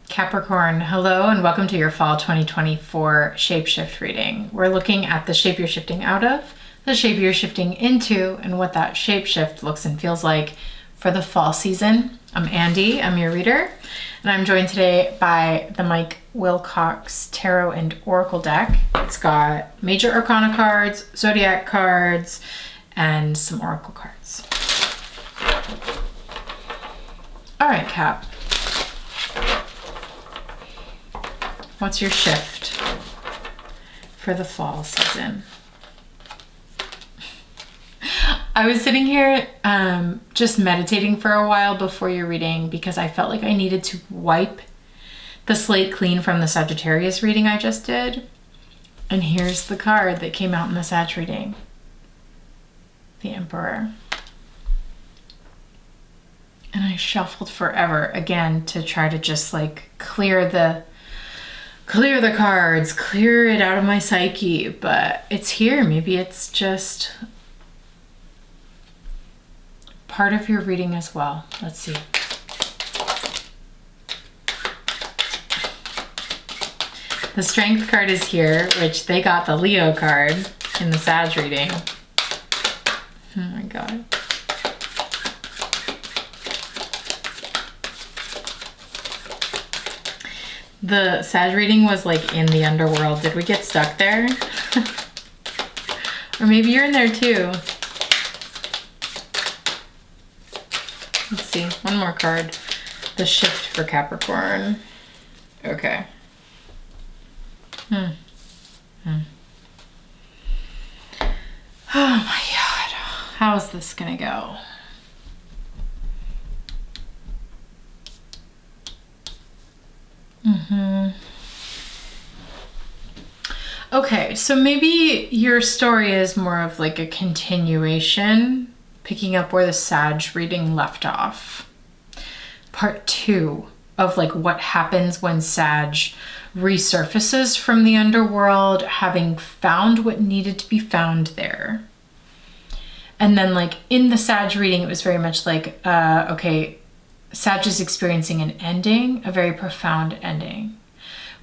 Capricorn, hello and welcome to your fall 2024 shapeshift reading. We're looking at the shape you're shifting out of, the shape you're shifting into, and what that shapeshift looks and feels like for the fall season. I'm Andy, I'm your reader, and I'm joined today by the Willcox Tarot and Oracle deck. It's got major arcana cards, zodiac cards, and some oracle cards. All right, Cap. What's your shift for the fall season? I was sitting here just meditating for a while before your reading because I felt like I needed to wipe the slate clean from the Sagittarius reading I just did. And here's the card that came out in the Sag reading. The Emperor. And I shuffled forever again to try to just like clear the cards, clear it out of my psyche, but it's here. Maybe it's just part of your reading as well. Let's see. The Strength card is here, which they got the Leo card in the Sag reading. Oh my God. The Sag reading was like in the underworld. Did we get stuck there? Or maybe you're in there too. Let's see, one more card. The shift for Capricorn. Okay. Oh my God. How's this gonna go? Okay, so maybe your story is more of like a continuation, picking up where the Sag reading left off. Part 2 of like what happens when Sag resurfaces from the underworld, having found what needed to be found there. And then like in the Sag reading, it was very much like, okay, Sag is experiencing an ending, a very profound ending,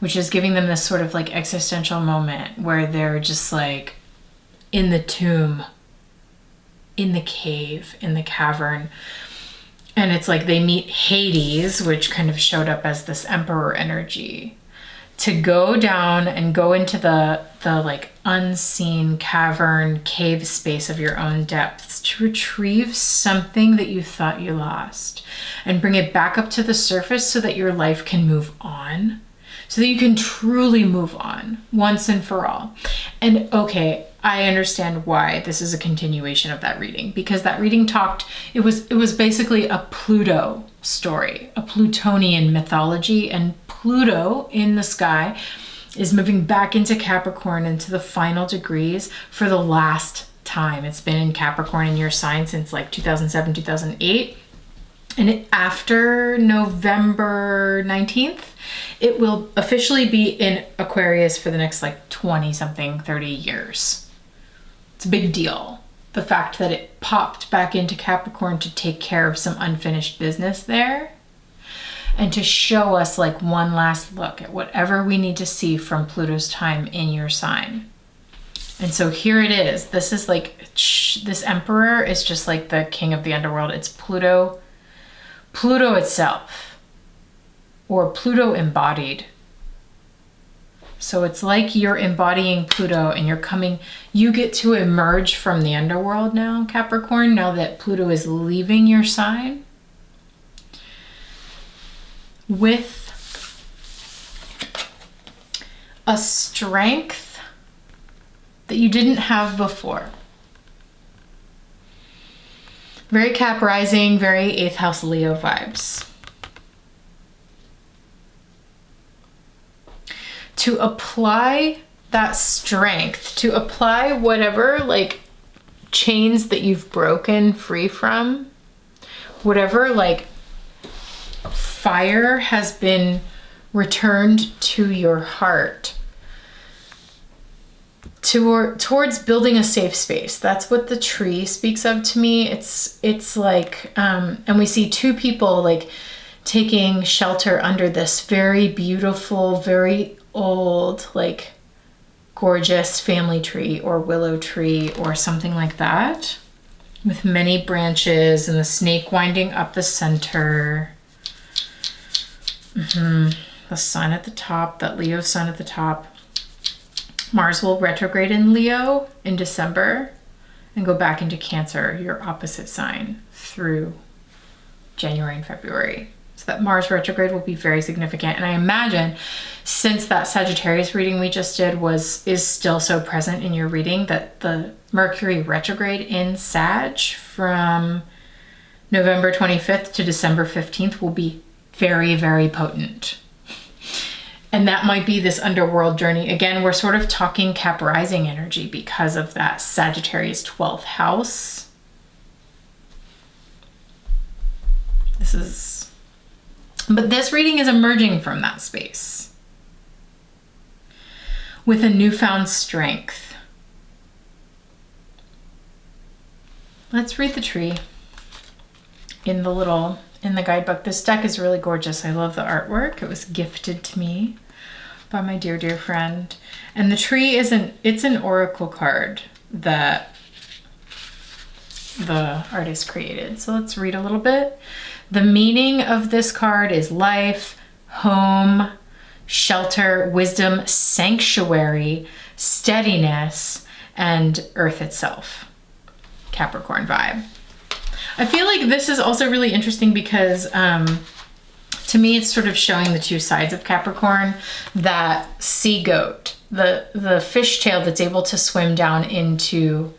which is giving them this sort of like existential moment where they're just like in the tomb, in the cave, in the cavern. And it's like they meet Hades, which kind of showed up as this emperor energy, to go down and go into the like unseen cavern cave space of your own depths to retrieve something that you thought you lost and bring it back up to the surface so that your life can move on, so that you can truly move on once and for all. And okay, I understand why this is a continuation of that reading, because that reading it was basically a Pluto story, a Plutonian mythology, and Pluto in the sky is moving back into Capricorn, into the final degrees for the last time. It's been in Capricorn in your sign since like 2007, 2008. And after November 19th, it will officially be in Aquarius for the next like 20 something, 30 years. It's a big deal. The fact that it popped back into Capricorn to take care of some unfinished business there and to show us like one last look at whatever we need to see from Pluto's time in your sign. And so here it is. This is like, this emperor is just like the king of the underworld. It's Pluto itself, or Pluto embodied. So it's like you're embodying Pluto and you get to emerge from the underworld now, Capricorn, now that Pluto is leaving your sign, with a strength that you didn't have before. Very Cap rising, very 8th house Leo vibes. To apply that strength, to apply whatever like chains that you've broken free from, whatever like fire has been returned to your heart, towards building a safe space. That's what the tree speaks of to me. It's like, and we see two people like taking shelter under this very beautiful, very old, like gorgeous family tree or willow tree or something like that, with many branches and the snake winding up the center. The sun at the top, that Leo sun at the top. Mars will retrograde in Leo in December and go back into Cancer, your opposite sign, through January and February. So that Mars retrograde will be very significant. And I imagine, since that Sagittarius reading we just did is still so present in your reading, that the Mercury retrograde in Sag from November 25th to December 15th will be very, very potent. And that might be this underworld journey. Again, we're sort of talking Cap rising energy because of that Sagittarius 12th house. But this reading is emerging from that space with a newfound strength. Let's read the tree in the guidebook. This deck is really gorgeous. I love the artwork. It was gifted to me by my dear, dear friend. And the tree it's an oracle card that the artist created. So let's read a little bit. The meaning of this card is life, home, shelter, wisdom, sanctuary, steadiness, and earth itself. Capricorn vibe. I feel like this is also really interesting because to me it's sort of showing the two sides of Capricorn. That sea goat, the fishtail that's able to swim down into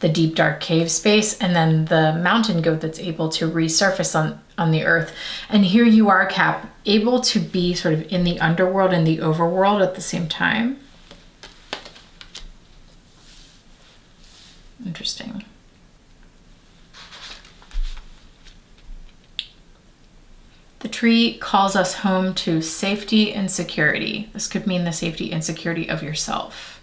the deep dark cave space, and then the mountain goat that's able to resurface on the earth. And here you are, Cap, able to be sort of in the underworld and the overworld at the same time. Interesting. The tree calls us home to safety and security. This could mean the safety and security of yourself.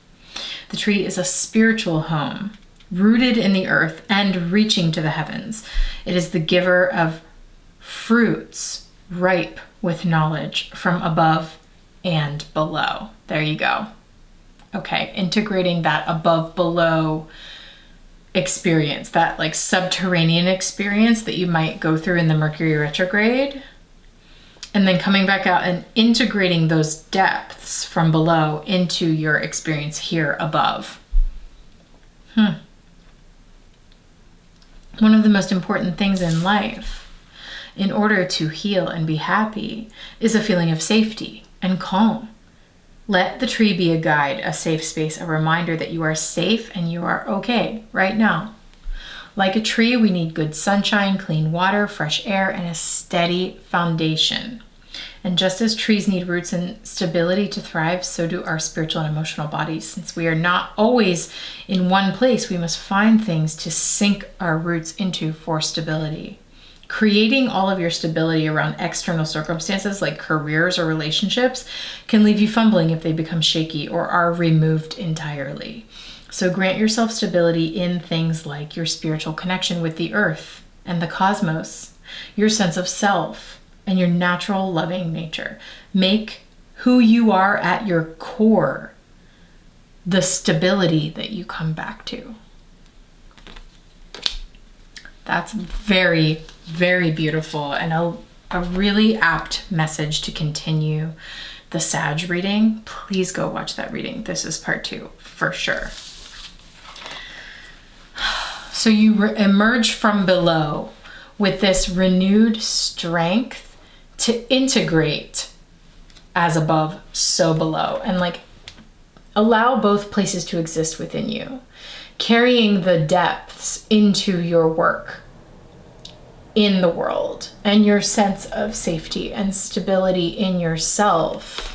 The tree is a spiritual home, rooted in the earth and reaching to the heavens. It is the giver of fruits ripe with knowledge from above and below. There you go. Okay, integrating that above below experience, that like subterranean experience that you might go through in the Mercury retrograde, and then coming back out and integrating those depths from below into your experience here above. One of the most important things in life, in order to heal and be happy, is a feeling of safety and calm. Let the tree be a guide, a safe space, a reminder that you are safe and you are okay right now. Like a tree, we need good sunshine, clean water, fresh air, and a steady foundation. And just as trees need roots and stability to thrive, so do our spiritual and emotional bodies. Since we are not always in one place, we must find things to sink our roots into for stability. Creating all of your stability around external circumstances like careers or relationships can leave you fumbling if they become shaky or are removed entirely. So grant yourself stability in things like your spiritual connection with the earth and the cosmos, your sense of self, and your natural loving nature. Make who you are at your core the stability that you come back to. That's very, very beautiful and a really apt message to continue the Sag reading. Please go watch that reading. This is part 2 for sure. So you emerge from below with this renewed strength to integrate as above, so below, and like allow both places to exist within you, carrying the depths into your work in the world and your sense of safety and stability in yourself.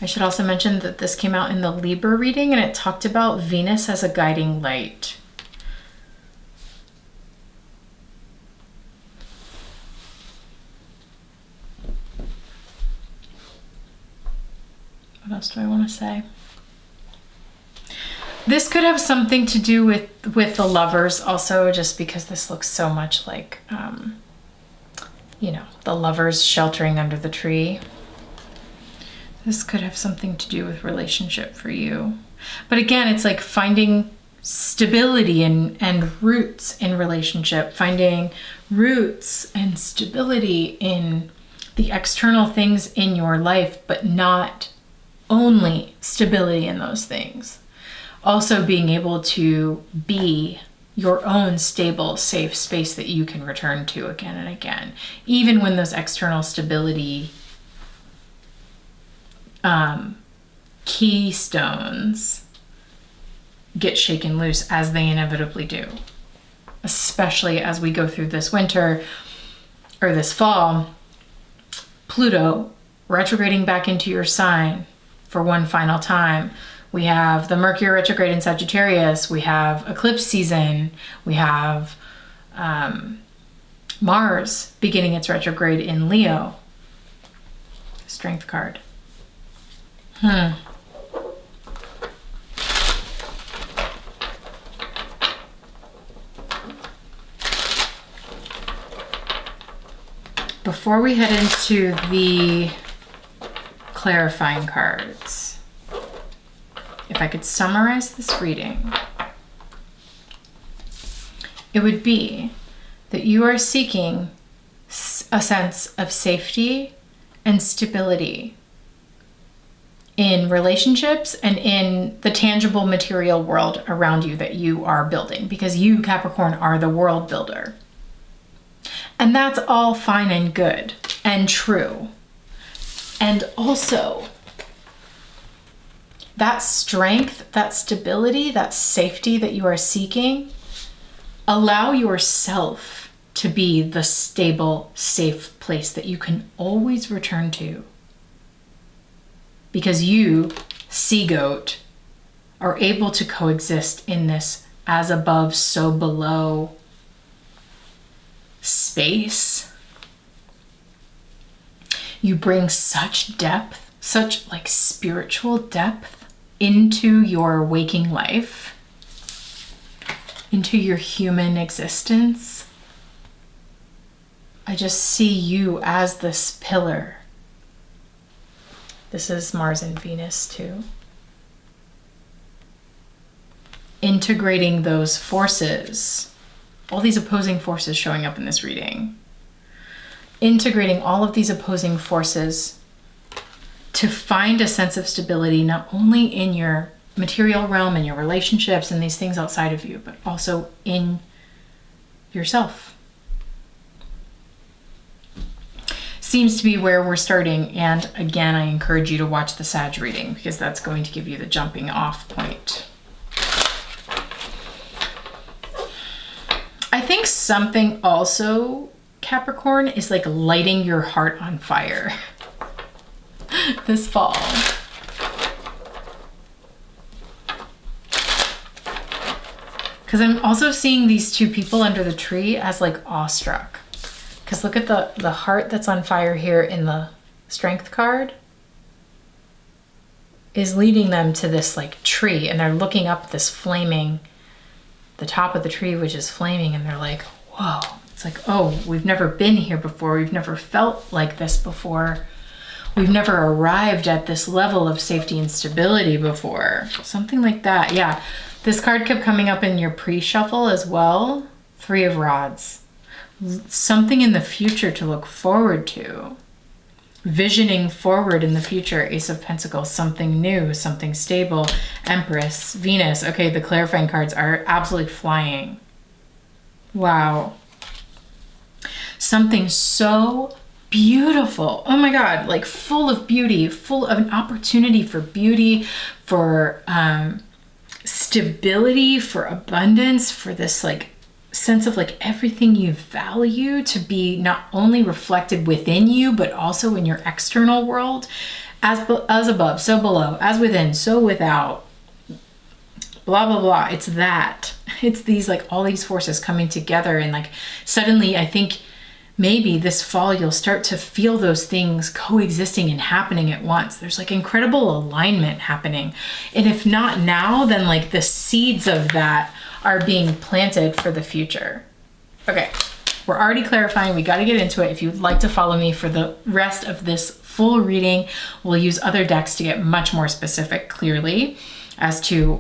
I should also mention that this came out in the Libra reading and it talked about Venus as a guiding light. What else do I want to say? This could have something to do with the lovers also, just because this looks so much like, you know, the lovers sheltering under the tree. This could have something to do with relationship for you. But again, it's like finding stability and roots in relationship, finding roots and stability in the external things in your life, but not only stability in those things. Also being able to be your own stable, safe space that you can return to again and again, even when those external stability keystones get shaken loose, as they inevitably do, especially as we go through this winter or this fall. Pluto retrograding back into your sign for one final time. We have the Mercury retrograde in Sagittarius. We have eclipse season. We have Mars beginning its retrograde in Leo. Strength card. Before we head into the clarifying cards, if I could summarize this reading, it would be that you are seeking a sense of safety and stability in relationships and in the tangible material world around you that you are building, because you, Capricorn, are the world builder. And that's all fine and good and true. And also, that strength, that stability, that safety that you are seeking, allow yourself to be the stable, safe place that you can always return to. Because you, sea goat, are able to coexist in this as above, so below space. You bring such depth, such like spiritual depth into your waking life, into your human existence. I just see you as this pillar. This is Mars and Venus too. Integrating those forces, all these opposing forces showing up in this reading. Integrating all of these opposing forces to find a sense of stability, not only in your material realm and your relationships and these things outside of you, but also in yourself. Seems to be where we're starting. And again, I encourage you to watch the Sag reading, because that's going to give you the jumping off point. I think something also, Capricorn, is like lighting your heart on fire this fall. Because I'm also seeing these two people under the tree as like awestruck. Because look at the heart that's on fire here in the Strength card is leading them to this like tree, and they're looking up this flaming, the top of the tree, which is flaming, and they're like, whoa. It's like, oh, we've never been here before. We've never felt like this before. We've never arrived at this level of safety and stability before. Something like that. Yeah. This card kept coming up in your pre-shuffle as well. 3 of Rods. Something in the future to look forward to. Visioning forward in the future. Ace of Pentacles. Something new, something stable. Empress, Venus. Okay, the clarifying cards are absolutely flying. Wow. Something so beautiful. Oh my God, like full of beauty, full of an opportunity for beauty, for stability, for abundance, for this like sense of like everything you value to be not only reflected within you, but also in your external world. As above, so below, as within, so without, blah, blah, blah. It's that. It's these like all these forces coming together, and like suddenly I think maybe this fall you'll start to feel those things coexisting and happening at once. There's like incredible alignment happening. And if not now, then like the seeds of that are being planted for the future. Okay, we're already clarifying. We got to get into it. If you'd like to follow me for the rest of this full reading, we'll use other decks to get much more specific clearly as to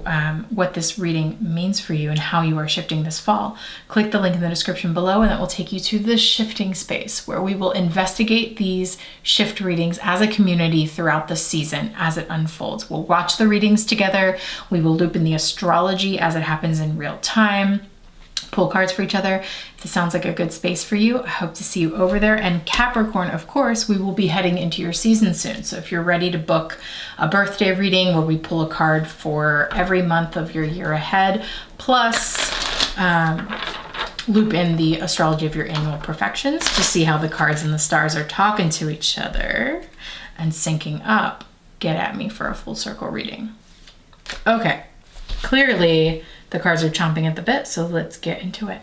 what this reading means for you and how you are shifting this fall. Click the link in the description below and that will take you to the shifting space where we will investigate these shift readings as a community throughout the season as it unfolds. We'll watch the readings together. We will loop in the astrology as it happens in real time. Pull cards for each other. If this sounds like a good space for you, I hope to see you over there. And Capricorn, of course, we will be heading into your season soon. So if you're ready to book a birthday reading where we pull a card for every month of your year ahead, plus loop in the astrology of your annual perfections to see how the cards and the stars are talking to each other and syncing up, get at me for a full circle reading. Okay, clearly the cards are chomping at the bit, so let's get into it.